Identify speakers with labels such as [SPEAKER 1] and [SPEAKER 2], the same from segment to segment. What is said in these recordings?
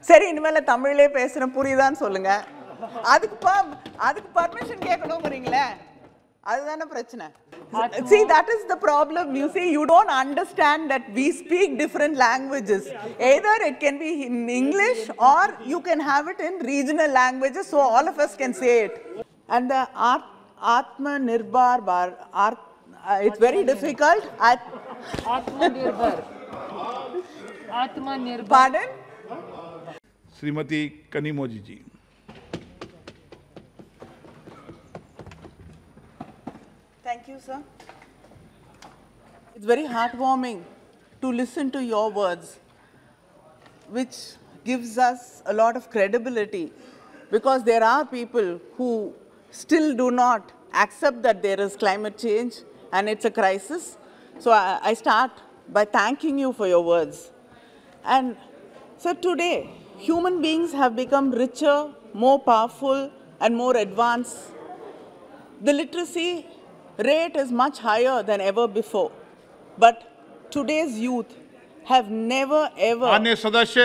[SPEAKER 1] சரி இனிமேல தமிழ்லே பேசுறேன் புரியுதான்னு சொல்லுங்க. அதுக்கு பர்மிஷன் கேட்கணும்ங்கறீங்களே. அதுதானே பிரச்சனை. See, that is the problem. You see, you don't understand that we speak different languages. Either it can be in English or you can have it in regional languages so all of us can say it. And the Atma Nirbhar, it's very difficult.
[SPEAKER 2] Atma Nirbhar. Atma Nirbhar.
[SPEAKER 1] Pardon?
[SPEAKER 3] Srimati Kanimozhi ji.
[SPEAKER 1] Thank you, sir. It's very heartwarming to listen to your words, which gives us a lot of credibility, because there are people who still do not accept that there is climate change and it's a crisis. So I start by thanking you for your words. And so today, human beings have become richer, more powerful, and more advanced. The literacy rate is much higher than ever before. But today's youth have never ever
[SPEAKER 3] अन्य सदस्य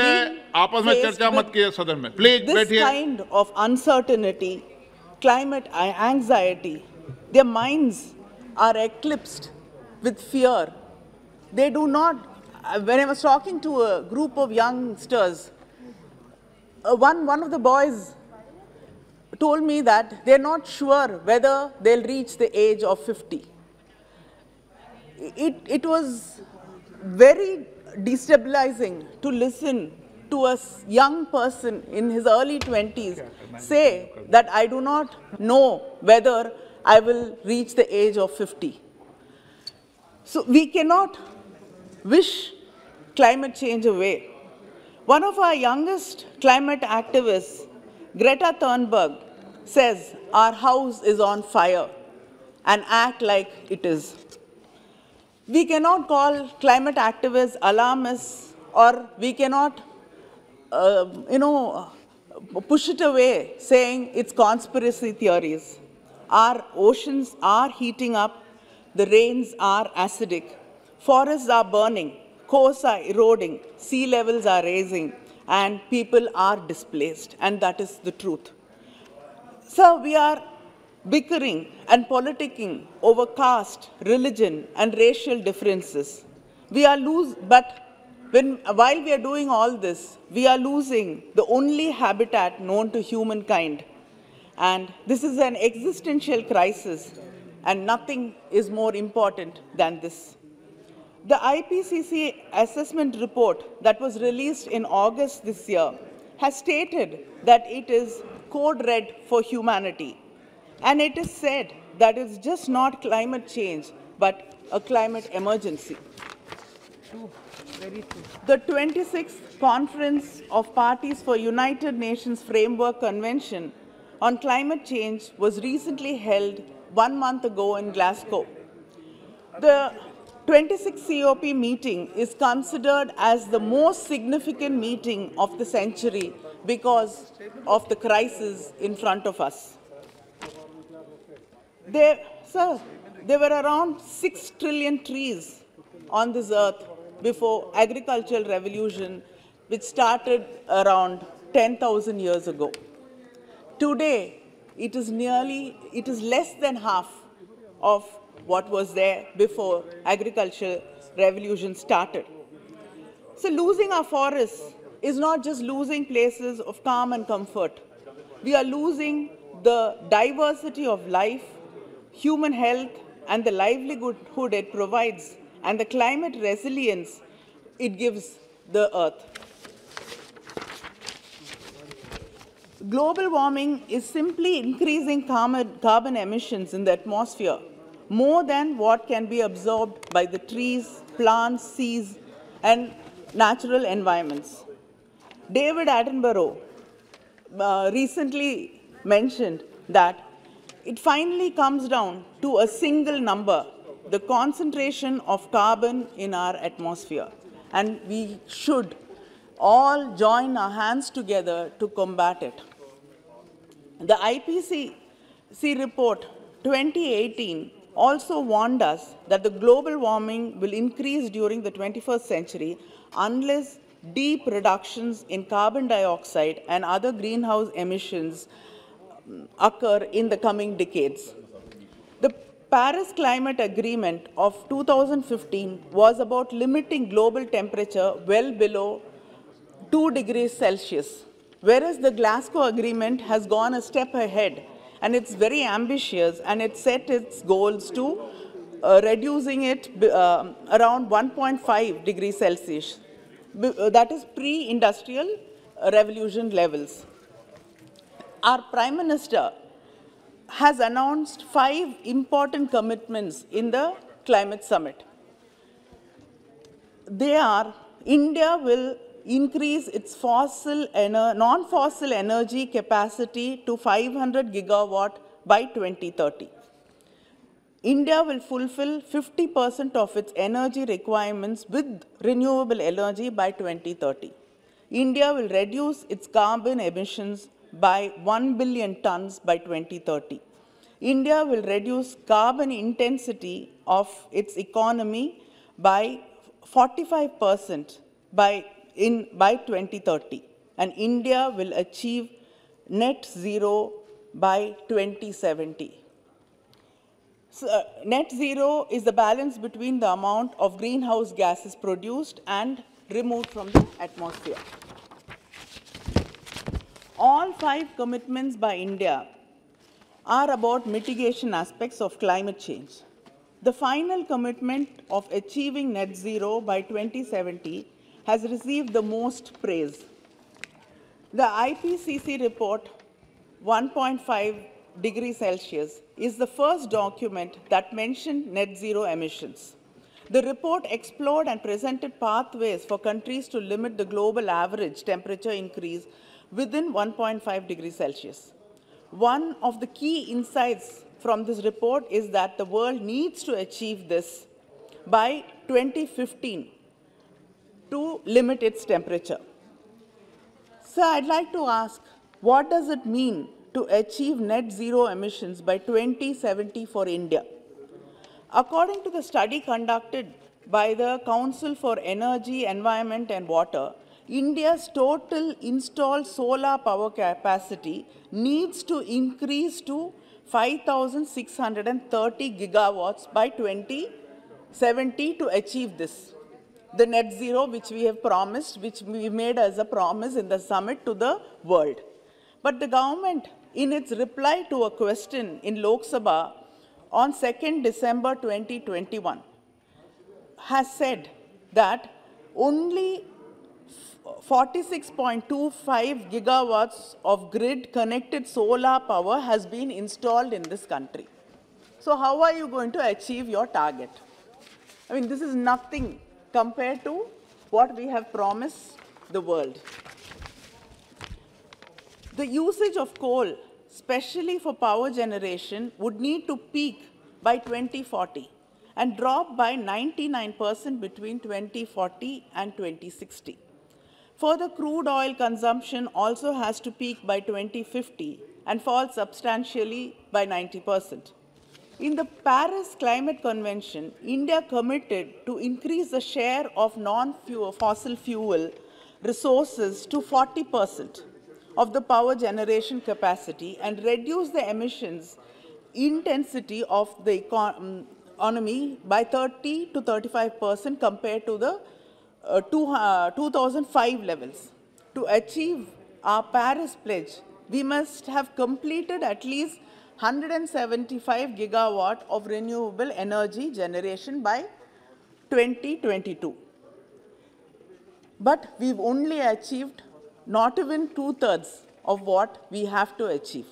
[SPEAKER 3] आपस में चर्चा मत कीजिए सदन में, please बैठिए.
[SPEAKER 1] This kind of uncertainty, climate anxiety, their minds are eclipsed with fear. They do not. When I was talking to a group of youngsters, one of the boys told me that they're not sure whether they'll reach the age of 50. It was very destabilizing to listen to a young person in his early 20s say that I do not know whether I will reach the age of 50. So we cannot wish climate change away. One of our youngest climate activists, Greta Thunberg, says our house is on fire and act like it is. We cannot call climate activists alarmists, or we cannot, push it away saying it's conspiracy theories. Our oceans are heating up, the rains are acidic, forests are burning, coasts are eroding, sea levels are rising, and people are displaced, and that is the truth. So we are bickering and politicking over caste, religion, and racial differences. But while we are doing all this, we are losing the only habitat known to humankind. And this is an existential crisis, and nothing is more important than this. The IPCC assessment report that was released in August this year has stated that it is code red for humanity. And it is said that it's just not climate change, but a climate emergency.
[SPEAKER 2] Very true.
[SPEAKER 1] The 26th Conference of Parties for United Nations Framework Convention on Climate Change was recently held 1 month ago in Glasgow. The 26th COP meeting is considered as the most significant meeting of the century because of the crisis in front of us. There were around 6 trillion trees on this earth before agricultural revolution, which started around 10,000 years ago. Today, it is less than half of what was there before agricultural revolution started. So losing our forests is not just losing places of calm and comfort. We are losing the diversity of life, human health, and the livelihood it provides, and the climate resilience it gives the earth. Global warming is simply increasing carbon emissions in the atmosphere more than what can be absorbed by the trees, plants, seas, and natural environments. David Attenborough recently mentioned that it finally comes down to a single number, the concentration of carbon in our atmosphere. And we should all join our hands together to combat it. The IPCC report 2018 also warned us that the global warming will increase during the 21st century unless deep reductions in carbon dioxide and other greenhouse emissions occur in the coming decades. The Paris Climate Agreement of 2015 was about limiting global temperature well below 2 degrees Celsius, whereas the Glasgow Agreement has gone a step ahead, and it's very ambitious, and it set its goals to reducing it around 1.5 degrees Celsius. That is pre-industrial revolution levels. Our Prime Minister has announced 5 important commitments in the climate summit. They are: India will increase its non-fossil energy capacity to 500 gigawatt by 2030. India will fulfill 50% of its energy requirements with renewable energy by 2030. India will reduce its carbon emissions by 1 billion tons by 2030. India will reduce carbon intensity of its economy by 45% by 2030. And India will achieve net zero by 2070. So, net zero is the balance between the amount of greenhouse gases produced and removed from the atmosphere. All 5 commitments by India are about mitigation aspects of climate change. The final commitment of achieving net zero by 2070 has received the most praise. The IPCC report 1.5 degrees Celsius is the first document that mentioned net zero emissions. The report explored and presented pathways for countries to limit the global average temperature increase within 1.5 degrees Celsius. One of the key insights from this report is that the world needs to achieve this by 2015 to limit its temperature. So I'd like to ask, what does it mean to achieve net zero emissions by 2070 for India? According to the study conducted by the Council for Energy, Environment and Water, India's total installed solar power capacity needs to increase to 5,630 gigawatts by 2070 to achieve this. The net zero which we have promised, which we made as a promise in the summit to the world. But the government, in its reply to a question in Lok Sabha on 2nd December 2021, has said that only 46.25 gigawatts of grid-connected solar power has been installed in this country. So how are you going to achieve your target? I mean, this is nothing compared to what we have promised the world. The usage of coal, especially for power generation, would need to peak by 2040 and drop by 99% between 2040 and 2060. Further, crude oil consumption also has to peak by 2050 and fall substantially by 90%. In the Paris Climate Convention, India committed to increase the share of non-fossil fuel resources to 40% of the power generation capacity and reduce the emissions intensity of the economy by 30 to 35% compared to the 2005 levels. To achieve our Paris pledge, we must have completed at least 175 gigawatt of renewable energy generation by 2022. But we've only achieved not even 2/3 of what we have to achieve.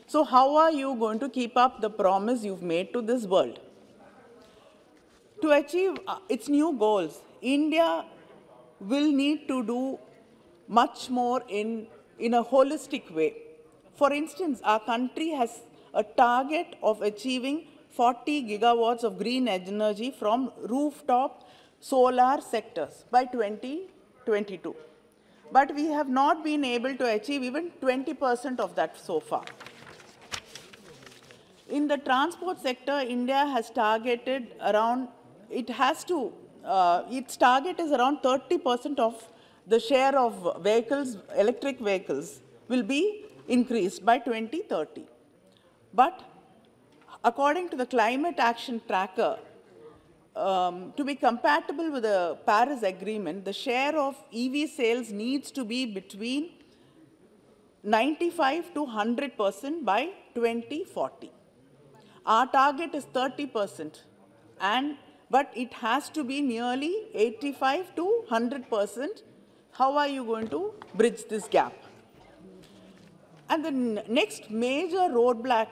[SPEAKER 1] So how are you going to keep up the promise you've made to this world? To achieve its new goals, India will need to do much more in a holistic way. For instance, our country has a target of achieving 40 gigawatts of green energy from rooftop solar sectors by 2022. But we have not been able to achieve even 20% of that so far. In the transport sector, India has targeted around, its target is around 30% of the share of vehicles, electric vehicles, will be increased by 2030. But according to the Climate Action Tracker, to be compatible with the Paris Agreement, the share of EV sales needs to be between 95 to 100% by 2040. Our target is 30%, but it has to be nearly 85 to 100%. How are you going to bridge this gap? And the next major roadblock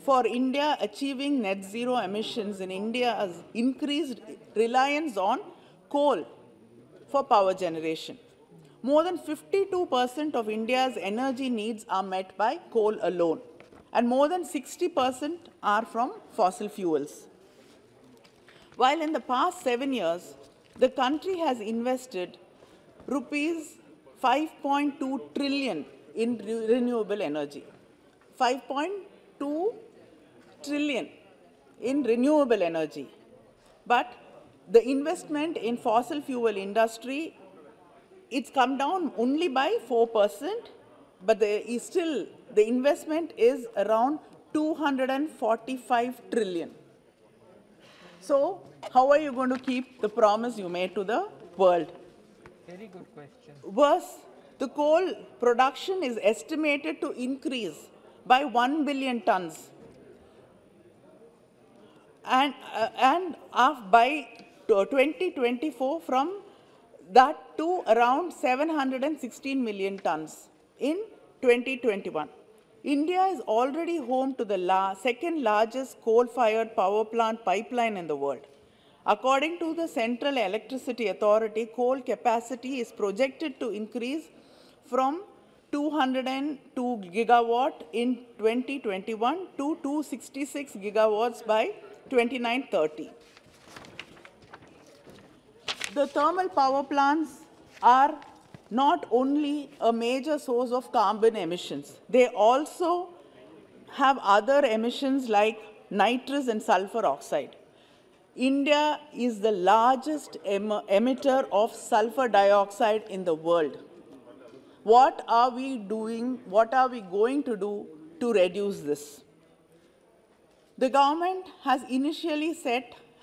[SPEAKER 1] for India achieving net zero emissions in India is increased reliance on coal for power generation. More than 52% of India's energy needs are met by coal alone, and more than 60% are from fossil fuels. While in the past 7 years, the country has invested rupees 5.2 trillion in renewable energy. 5.2 trillion in renewable energy. But the investment in fossil fuel industry, it's come down only by 4%, but still the investment is around 245 trillion. So how are you going to keep the promise you made to the world?
[SPEAKER 2] Very good question.
[SPEAKER 1] Worse, the coal production is estimated to increase by 1 billion tons. And by 2024, from that to around 716 million tons in 2021. India is already home to the second largest coal-fired power plant pipeline in the world. According to the Central Electricity Authority, coal capacity is projected to increase from 202 gigawatt in 2021 to 266 gigawatts by 2930. The thermal power plants are not only a major source of carbon emissions, they also have other emissions like nitrous and sulfur oxide. India is the largest emitter of sulfur dioxide in the world. What are we doing? What are we going to do to reduce this? The government has initially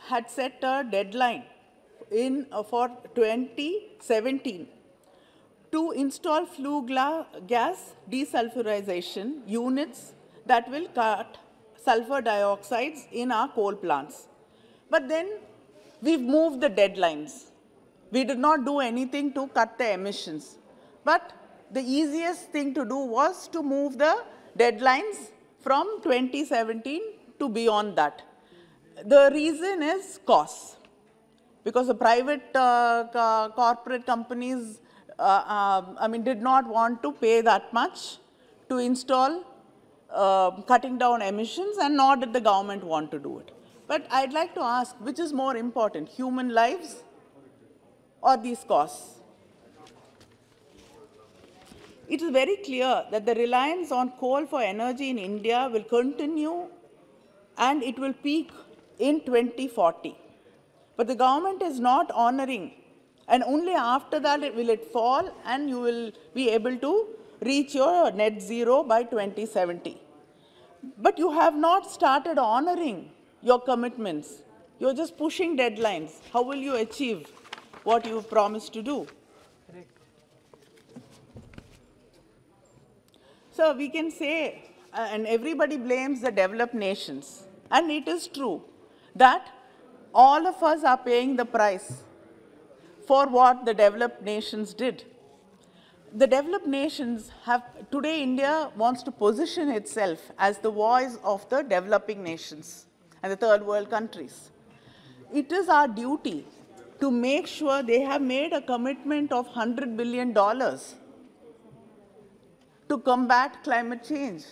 [SPEAKER 1] had set a deadline for 2017 to install flue gas desulfurization units that will cut sulfur dioxides in our coal plants. But then we've moved the deadlines. We did not do anything to cut the emissions. But the easiest thing to do was to move the deadlines from 2017 to beyond that. The reason is cost. Because the private corporate companies, did not want to pay that much to install cutting down emissions, and nor did the government want to do it. But I'd like to ask, which is more important, human lives or these costs? It is very clear that the reliance on coal for energy in India will continue, and it will peak in 2040. But the government is not honoring, and only after that will it fall, and you will be able to reach your net zero by 2070. But you have not started honoring your commitments. You're just pushing deadlines. How will you achieve what you promised to do?
[SPEAKER 2] Correct.
[SPEAKER 1] So we can say, and everybody blames the developed nations, and it is true that all of us are paying the price for what the developed nations did. The developed nations have, today India wants to position itself as the voice of the developing nations and the third world countries. It is our duty to make sure they have made a commitment of $100 billion to combat climate change.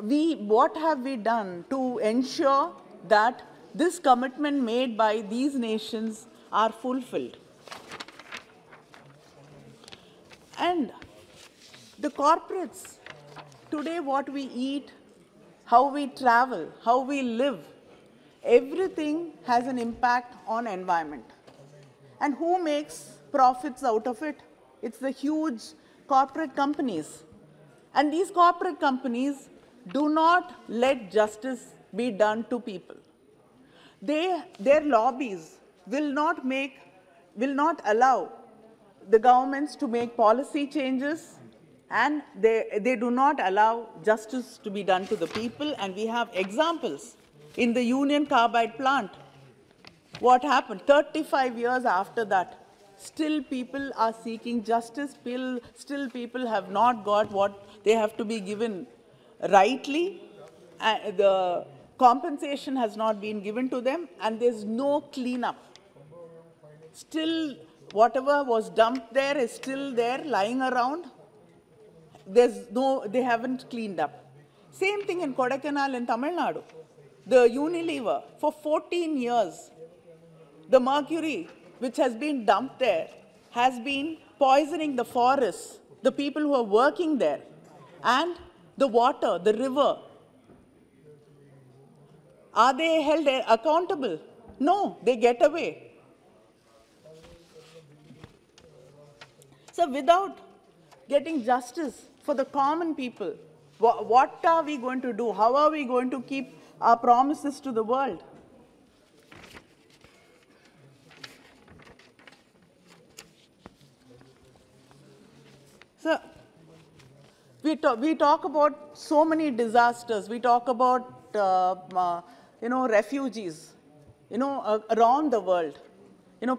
[SPEAKER 1] What have we done to ensure that this commitment made by these nations are fulfilled? And the corporates, today what we eat, how we travel, how we live, everything has an impact on environment. And who makes profits out of it. It's the huge corporate companies. And these corporate companies do not let justice be done to people. Their lobbies will not allow the governments to make policy changes, and they do not allow justice to be done to the people. And we have examples in the Union Carbide plant. What happened 35 years after that? Still people are seeking justice, still people have not got what they have to be given rightly. The compensation has not been given to them, and there's no cleanup. Still, whatever was dumped there is still there, lying around. They haven't cleaned up. Same thing in Kodaikanal in Tamil Nadu. The Unilever, for 14 years, the mercury which has been dumped there has been poisoning the forests, the people who are working there, and the water, the river. Are they held accountable? No, they get away. So without getting justice for the common people, what are we going to do? How are we going to keep our promises to the world? So we talk about so many disasters. We talk about refugees, around the world.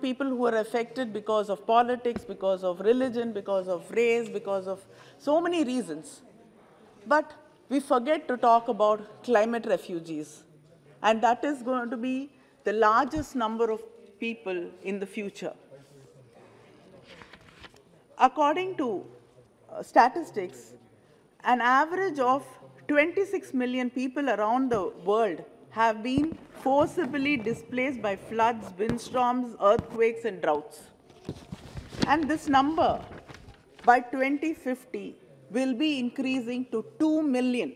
[SPEAKER 1] People who are affected because of politics, because of religion, because of race, because of so many reasons. But we forget to talk about climate refugees. And that is going to be the largest number of people in the future. According to statistics, an average of 26 million people around the world have been forcibly displaced by floods, windstorms, earthquakes, and droughts. And this number, by 2050, will be increasing to 2 million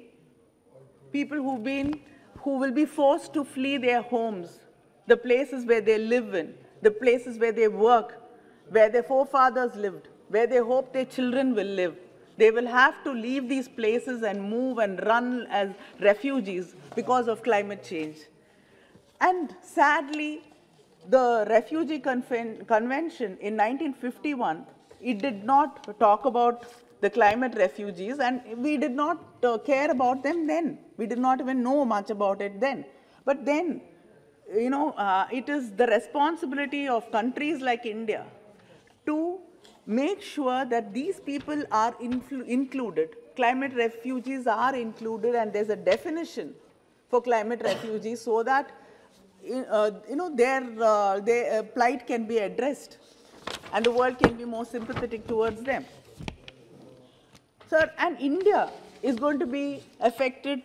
[SPEAKER 1] people who will be forced to flee their homes, the places where they live in, the places where they work, where their forefathers lived, where they hope their children will live. They will have to leave these places and move and run as refugees because of climate change. And sadly, the Refugee Convention in 1951, it did not talk about the climate refugees, and we did not care about them then. We did not even know much about it then. But then, it is the responsibility of countries like India to make sure that these people are included. Climate refugees are included, and there's a definition for climate refugees so that their plight can be addressed and the world can be more sympathetic towards them. Sir, and India is going to be affected.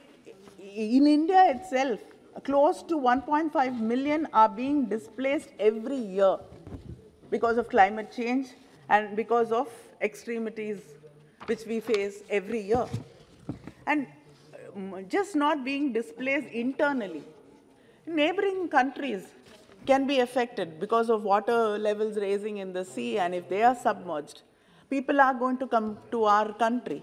[SPEAKER 1] In India itself, close to 1.5 million are being displaced every year because of climate change and because of extremities which we face every year. And just not being displaced internally. Neighboring countries can be affected because of water levels rising in the sea, and if they are submerged, people are going to come to our country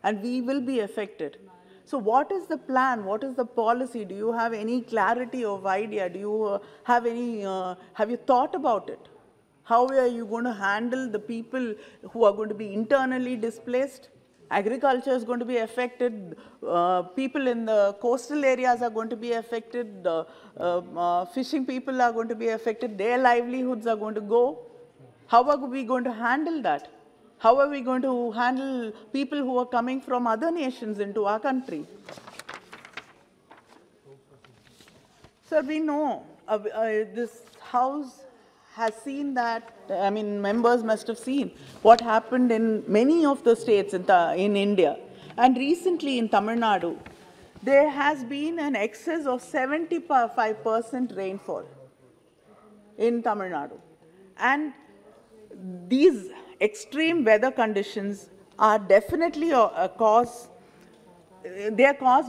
[SPEAKER 1] and we will be affected. So what is the plan? What is the policy? Do you have any clarity of idea? Do you have you thought about it? How are you going to handle the people who are going to be internally displaced? Agriculture is going to be affected. People in the coastal areas are going to be affected. Fishing people are going to be affected. Their livelihoods are going to go. How are we going to handle that? How are we going to handle people who are coming from other nations into our country? Sir, we know this House has seen that, members must have seen what happened in many of the states in India. And recently in Tamil Nadu, there has been an excess of 75% rainfall in Tamil Nadu. And these extreme weather conditions are definitely they are caused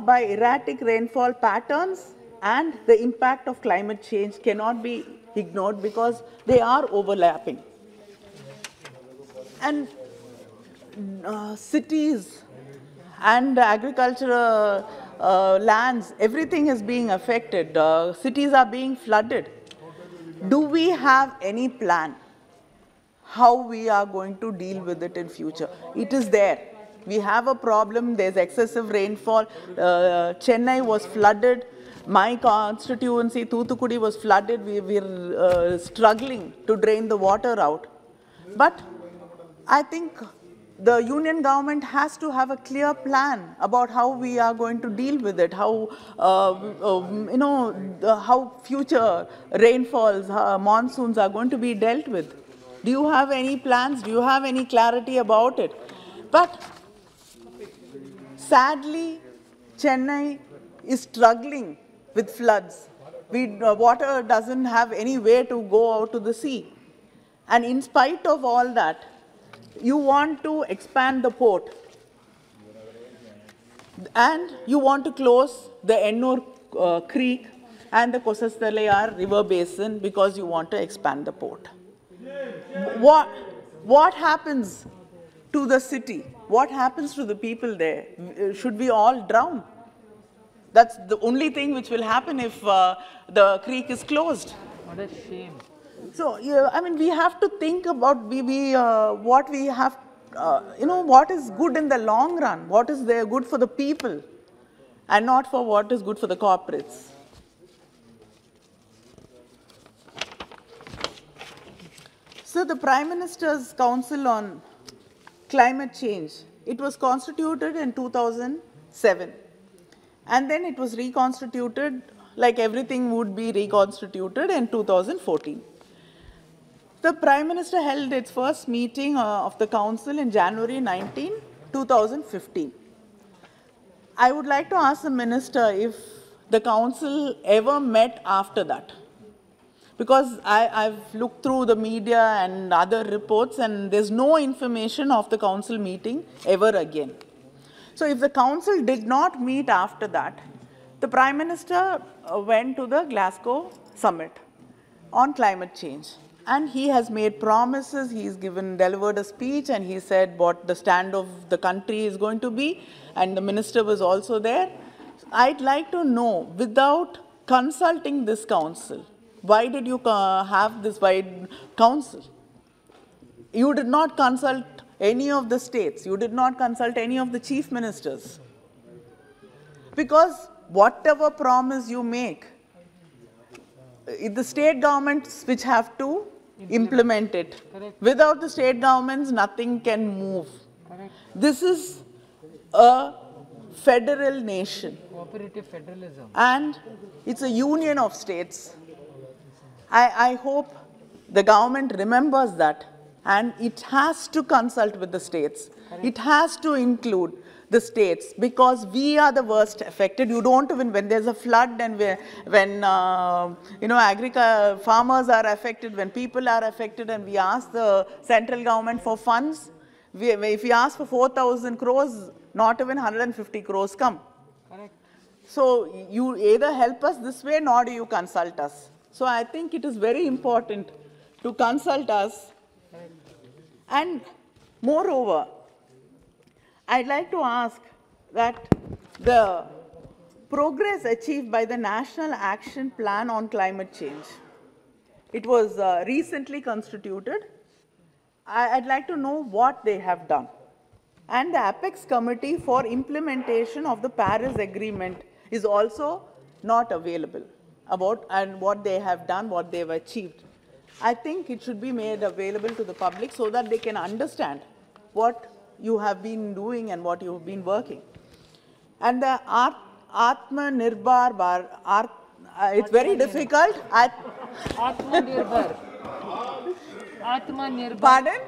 [SPEAKER 1] by erratic rainfall patterns, and the impact of climate change cannot be ignored because they are overlapping. And cities and agricultural lands, everything is being affected. Cities are being flooded. Do we have any plan how we are going to deal with it in future? It is there. We have a problem. There's excessive rainfall. Chennai was flooded. My constituency, Thoothukudi, was flooded. We're struggling to drain the water out. But I think the union government has to have a clear plan about how we are going to deal with it, how, how future rainfalls, monsoons are going to be dealt with. Do you have any plans? Do you have any clarity about it? But sadly, Chennai is struggling with floods. Water doesn't have any way to go out to the sea. And in spite of all that, you want to expand the port. And you want to close the Ennur Creek and the Kosasthalayar River Basin because you want to expand the port. What happens to the city? What happens to the people there? Should we all drown? That's the only thing which will happen if the creek is closed.
[SPEAKER 2] What a shame.
[SPEAKER 1] So, I mean, we have to think about what we have, what is good in the long run, what is there good for the people, and not for what is good for the corporates. So, the Prime Minister's Council on Climate Change, it was constituted in 2007. And then it was reconstituted, like everything would be reconstituted, in 2014. The Prime Minister held its first meeting of the Council in January 19, 2015. I would like to ask the Minister if the Council ever met after that. Because I've looked through the media and other reports, and there's no information of the Council meeting ever again. So if the Council did not meet after that, the Prime Minister went to the Glasgow summit on climate change. And he has made promises, he's delivered a speech, and he said what the stand of the country is going to be, and the Minister was also there. I'd like to know, without consulting this Council, why did you have this wide Council? You did not consult any of the states. You did not consult any of the chief ministers. Because whatever promise you make, the state governments which have to implement it.
[SPEAKER 2] Correct.
[SPEAKER 1] Without the state governments, nothing can move.
[SPEAKER 2] Correct.
[SPEAKER 1] This is a federal nation.
[SPEAKER 2] Cooperative federalism.
[SPEAKER 1] And it's a union of states. I hope the government remembers that, and it has to consult with the states.
[SPEAKER 2] Correct.
[SPEAKER 1] It has to include the states, because we are the worst affected. You don't even, when there's a flood and when farmers are affected, when people are affected, and we ask the central government for funds, if we ask for 4,000 crores, not even 150 crores come.
[SPEAKER 2] Correct.
[SPEAKER 1] So you either help us this way, nor do you consult us. So I think it is very important to consult us. And moreover, I'd like to ask that the progress achieved by the National Action Plan on Climate Change, it was recently constituted. I'd like to know what they have done. And the Apex Committee for Implementation of the Paris Agreement is also not available about and what they have done, what they have achieved. I think it should be made available to the public so that they can understand what you have been doing and what you have been working. And the Atmanirbhar, it's very difficult.
[SPEAKER 2] Atmanirbhar. Atmanirbhar.
[SPEAKER 1] Pardon?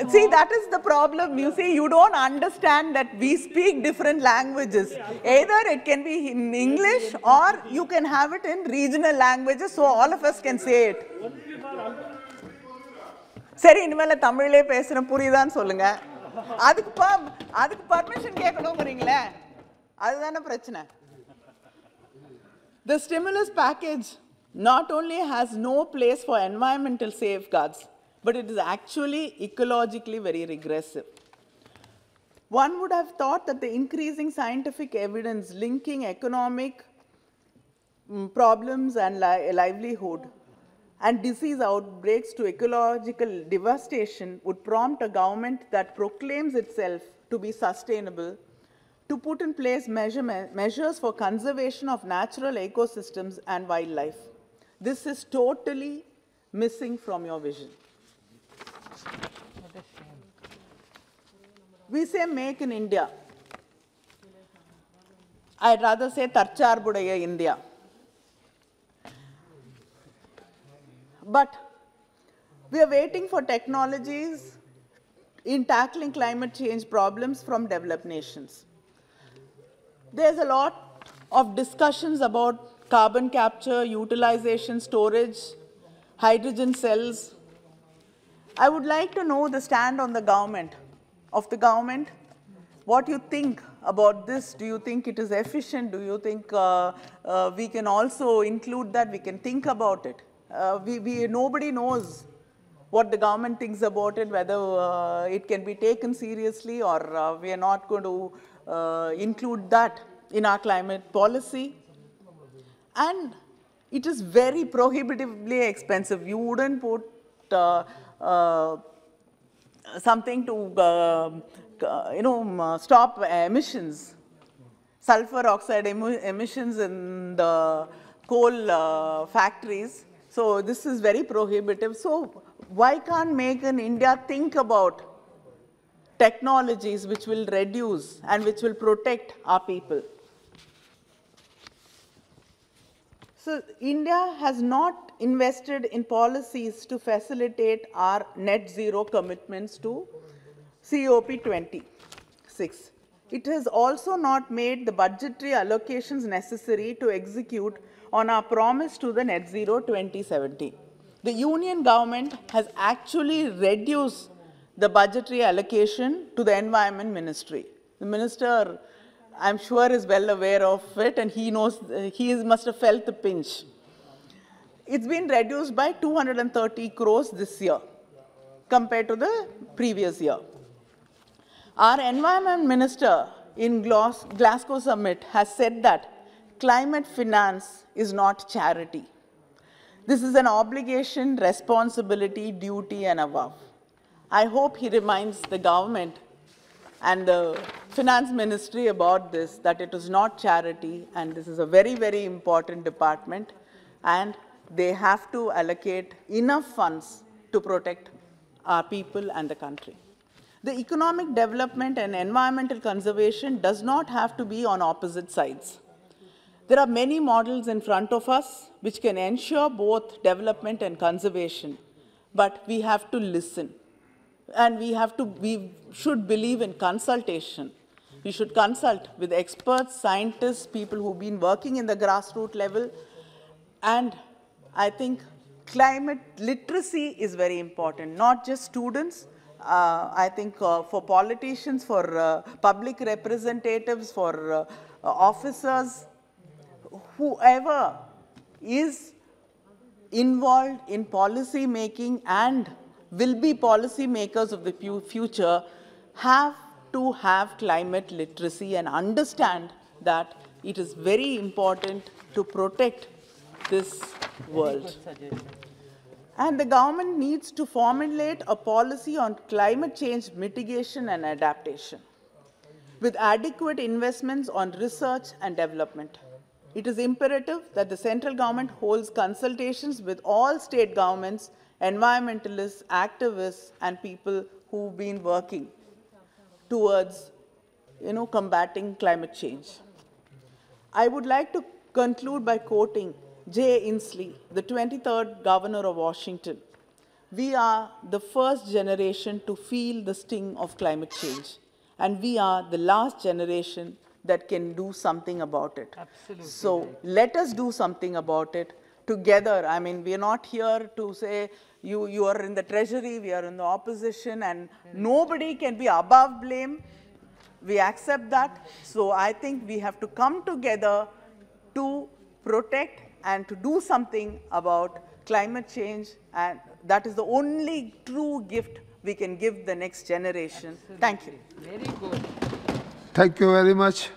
[SPEAKER 1] See, that is the problem. You see, you don't understand that we speak different languages. Either it can be in English or you can have it in regional languages so all of us can say it. சரி இனிமேல தமிழ்லே பேசுறேன் புரியுதான்னு சொல்லுங்க. அதுக்கு permission கேட்கணும்ங்கறீங்களே. அதுதானே பிரச்சனை. The stimulus package not only has no place for environmental safeguards, but it is actually ecologically very regressive. One would have thought that the increasing scientific evidence linking economic problems and livelihood and disease outbreaks to ecological devastation would prompt a government that proclaims itself to be sustainable to put in place measures for conservation of natural ecosystems and wildlife. This is totally missing from your vision.
[SPEAKER 2] What a shame.
[SPEAKER 1] We say make in India. I'd rather say Tarchar Budaya India. But we are waiting for technologies in tackling climate change problems from developed nations. There's a lot of discussions about carbon capture, utilization, storage, hydrogen cells. I would like to know the stand on the government, what you think about this. Do you think it is efficient? Do you think we can also include that? We can think about it. Nobody knows what the government thinks about it, whether it can be taken seriously or we are not going to include that in our climate policy. And it is very prohibitively expensive. You wouldn't put something to stop emissions, sulfur oxide emissions in the coal factories. So this is very prohibitive. So why can't Make in India think about technologies which will reduce and which will protect our people? So India has not invested in policies to facilitate our net zero commitments to COP26. It has also not made the budgetary allocations necessary to execute on our promise to the net zero 2070. The union government has actually reduced the budgetary allocation to the environment ministry. The minister, I'm sure, is well aware of it, and he knows, he must have felt the pinch. It's been reduced by 230 crores this year compared to the previous year. Our environment minister in Glasgow summit has said that climate finance is not charity. This is an obligation, responsibility, duty, and above. I hope he reminds the government and the finance ministry about this, that it is not charity, and this is a very, very important department, and they have to allocate enough funds to protect our people and the country. The economic development and environmental conservation does not have to be on opposite sides. There are many models in front of us which can ensure both development and conservation, but we have to listen. And we should believe in consultation. We should consult with experts, scientists, people who've been working in the grassroots level. And I think climate literacy is very important, not just students. I think for politicians, for public representatives, for officers, whoever is involved in policy making and will be policy makers of the future have to have climate literacy and understand that it is very important to protect this world. And the government needs to formulate a policy on climate change mitigation and adaptation with adequate investments on research and development. It is imperative that the central government holds consultations with all state governments, environmentalists, activists, and people who've been working towards, combating climate change. I would like to conclude by quoting Jay Inslee, the 23rd governor of Washington. We are the first generation to feel the sting of climate change, and we are the last generation that can do something about it.
[SPEAKER 2] Absolutely.
[SPEAKER 1] So let us do something about it together. I mean, we are not here to say you are in the treasury, we are in the opposition, and nobody can be above blame. We accept that. So I think we have to come together to protect and to do something about climate change and that is the only true gift we can give the next generation. Thank you.
[SPEAKER 2] Very good.
[SPEAKER 4] Thank you very much.